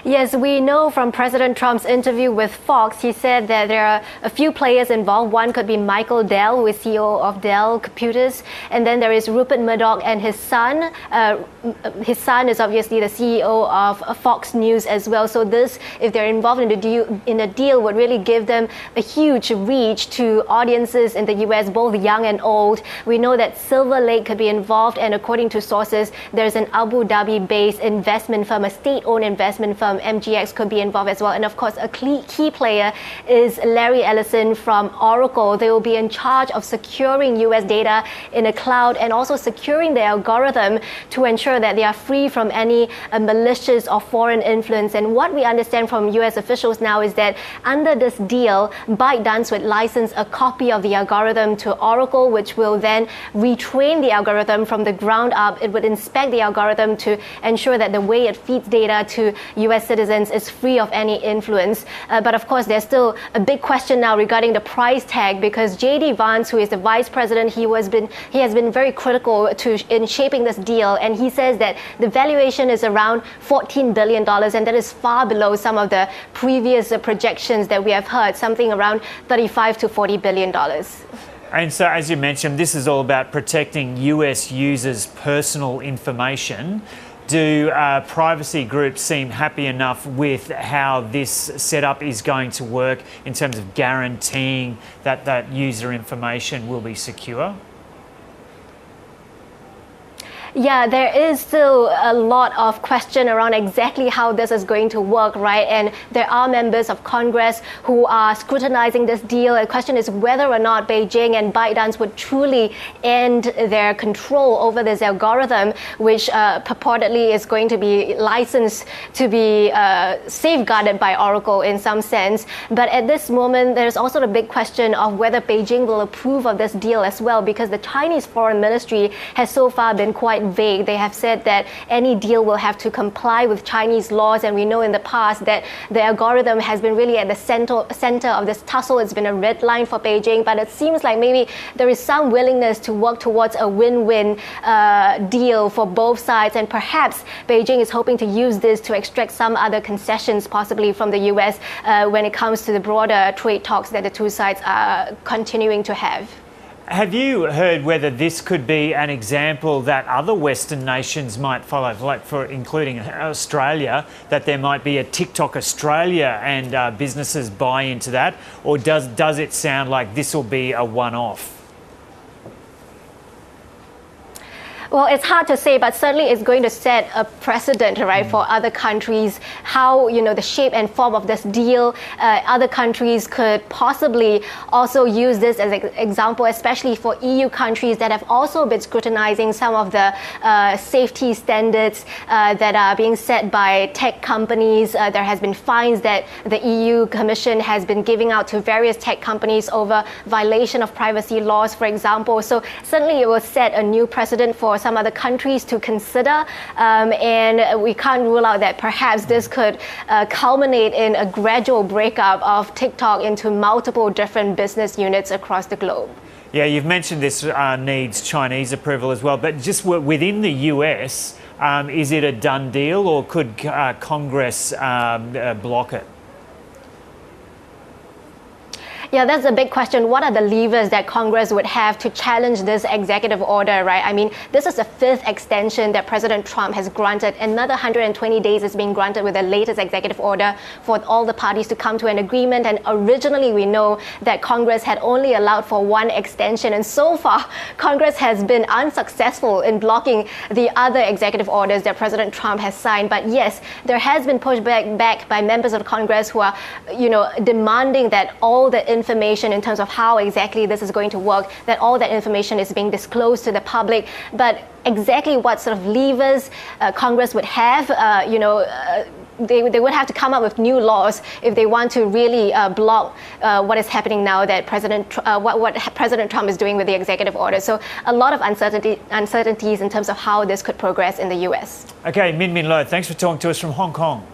Yes, we know from President Trump's interview with Fox, he said that there are a few players involved. One could be Michael Dell, who is CEO of Dell Computers, and then there is Rupert Murdoch and his son. His son is obviously the CEO of Fox News as well. So this, if they're involved in the deal, would really give them a huge reach to audiences in the US, both young and old. We know that Silver Lake could be involved, and according to sources, there's an Abu Dhabi-based investment firm, a state-owned investment firm, MGX, could be involved as well. And of course, a key player is Larry Ellison from Oracle. They will be in charge of securing US data in a cloud and also securing the algorithm to ensure that they are free from any malicious or foreign influence. And what we understand from US officials now is that under this deal, ByteDance would license a copy of the algorithm to Oracle, which will then retrain the algorithm from the ground up. It would inspect the algorithm to ensure that the way it feeds data to US citizens is free of any influence. But of course, there's still a big question now regarding the price tag, because J.D. Vance, who is the vice president, he has been very critical in shaping this deal, and he says that the valuation is around $14 billion, and that is far below some of the previous projections that we have heard, something around $35 to $40 billion. And so, as you mentioned, this is all about protecting US users' personal information. Do privacy groups seem happy enough with how this setup is going to work in terms of guaranteeing that that user information will be secure? Yeah, there is still a lot of question around exactly how this is going to work, right? And there are members of Congress who are scrutinizing this deal. The question is whether or not Beijing and ByteDance would truly end their control over this algorithm, which purportedly is going to be licensed to be safeguarded by Oracle in some sense. But at this moment, there's also the big question of whether Beijing will approve of this deal as well, because the Chinese Foreign Ministry has so far been quite vague. They have said that any deal will have to comply with Chinese laws, and we know in the past that the algorithm has been really at the center of this tussle. It's been a red line for Beijing, but it seems like maybe there is some willingness to work towards a win-win deal for both sides, and perhaps Beijing is hoping to use this to extract some other concessions possibly from the US when it comes to the broader trade talks that the two sides are continuing to have. Have you heard whether this could be an example that other Western nations might follow, like for including Australia, that there might be a TikTok Australia and businesses buy into that? Or does it sound like this will be a one-off? Well, it's hard to say, but certainly it's going to set a precedent, right, for other countries, how, the shape and form of this deal. Other countries could possibly also use this as an example, especially for EU countries that have also been scrutinizing some of the safety standards that are being set by tech companies. There has been fines that the EU Commission has been giving out to various tech companies over violation of privacy laws, for example. So certainly it will set a new precedent for some other countries to consider, and we can't rule out that perhaps this could culminate in a gradual breakup of TikTok into multiple different business units across the globe. Yeah, you've mentioned this needs Chinese approval as well, but just within the US, is it a done deal, or could Congress block it? Yeah, that's a big question. What are the levers that Congress would have to challenge this executive order, right? I mean, this is the fifth extension that President Trump has granted. Another 120 days is being granted with the latest executive order for all the parties to come to an agreement. And originally, we know that Congress had only allowed for one extension. And so far, Congress has been unsuccessful in blocking the other executive orders that President Trump has signed. But yes, there has been pushback by members of Congress who are, demanding that all the information in terms of how exactly this is going to work, that all that information is being disclosed to the public. But exactly what sort of levers Congress would have, they would have to come up with new laws if they want to really block what is happening now that what President Trump is doing with the executive order. So a lot of uncertainties in terms of how this could progress in the US. Okay, Min Lo, thanks for talking to us from Hong Kong.